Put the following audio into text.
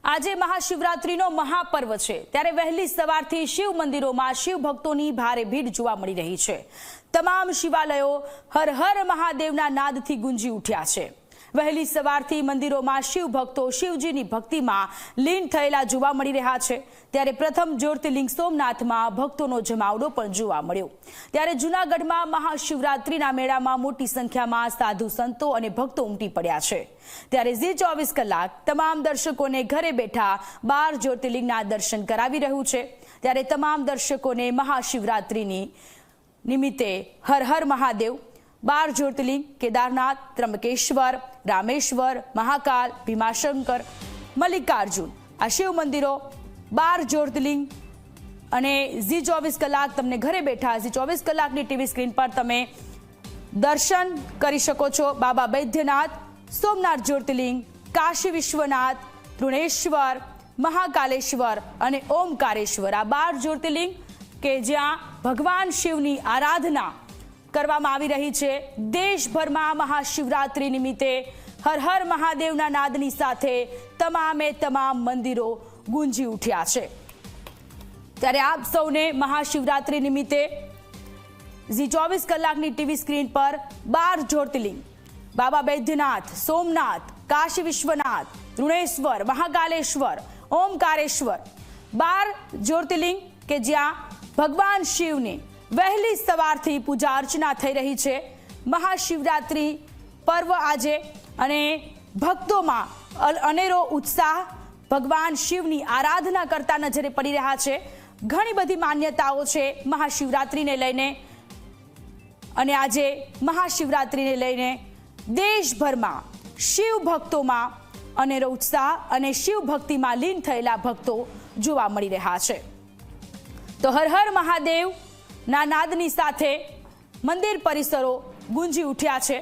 આજે મહાશિવરાત્રીનો મહાપર્વ છે ત્યારે વહેલી સવારથી શિવ મંદિરોમાં શિવ ભક્તોની ભારે ભીડ જોવા મળી રહી છે। તમામ શિવાલયો હર હર મહાદેવના નાદથી ગુંજી ઉઠ્યા છે। વહેલી સવારથી મંદિરોમાં શિવ ભક્તો શિવજીની ભક્તિમાં લીન થયેલા જોવા મળી રહ્યા છે। ત્યારે પ્રથમ જ્યોતિર્લિંગ સોમનાથમાં ભક્તોનો જમાવડો પણ જોવા મળ્યો। ત્યારે જૂનાગઢમાં મહાશિવરાત્રીના મેળામાં મોટી સંખ્યામાં સાધુ સંતો અને ભક્તો ઉમટી પડ્યા છે। ત્યારે ઝી 24 કલાક તમામ દર્શકોને ઘરે બેઠા 12 જ્યોતિર્લિંગના દર્શન કરાવી રહ્યું છે। ત્યારે તમામ દર્શકોને મહાશિવરાત્રીની નિમિત્તે હર હર મહાદેવ 12 જ્યોતિર્લિંગ કેદારનાથ, ત્રંબકેશ્વર, રામેશ્વર, મહાકાલ, ભીમાશંકર, મલ્લિકાર્જુન આ શિવ મંદિરો 12 જ્યોતિર્લિંગ અને ઝી 24 કલાક તમને ઘરે બેઠા ઝી 24 કલાકની ટીવી સ્ક્રીન પર તમે દર્શન કરી શકો છો। બાબા બૈદ્યનાથ, સોમનાથ જ્યોતિર્લિંગ, કાશી વિશ્વનાથ, તૃણેશ્વર, મહાકાલેશ્વર અને ઓમકારેશ્વર આ 12 જ્યોતિર્લિંગ કે જ્યાં ભગવાન શિવની આરાધના કરવામાં આવી રહી છે। દેશભરમાં મહાશિવરાત્રી નિમિત્તે હર હર મહાદેવના નાદની સાથે તમામે તમામ મંદિરો ગુંજી ઉઠ્યા છે। ત્યારે આપ સૌને મહાશિવરાત્રી નિમિત્તે ઝી 24 કલાકની ટીવી સ્ક્રીન પર 12 જ્યોતિર્લિંગ બાબા બૈદ્યનાથ, સોમનાથ, કાશી વિશ્વનાથ, તૃણેશ્વર, મહાકાલેશ્વર, ઓમકારેશ્વર 12 જ્યોતિર્લિંગ કે જ્યાં ભગવાન શિવની વહેલી સવારથી પૂજા અર્ચના થઈ રહી છે। મહાશિવરાત્રી પર્વ આજે અને ભક્તોમાં અનેરો ઉત્સાહ ભગવાન શિવની આરાધના કરતા નજરે પડી રહ્યા છે। ઘણી બધી માન્યતાઓ છે મહાશિવરાત્રીને લઈને અને આજે મહાશિવરાત્રીને લઈને દેશભરમાં શિવ ભક્તોમાં અનેરો ઉત્સાહ અને શિવ ભક્તિમાં લીન થયેલા ભક્તો જોવા મળી રહ્યા છે। તો હર હર મહાદેવ ના નાદની સાથે મંદિર પરિસરો ગુંજી ઉઠ્યા છે।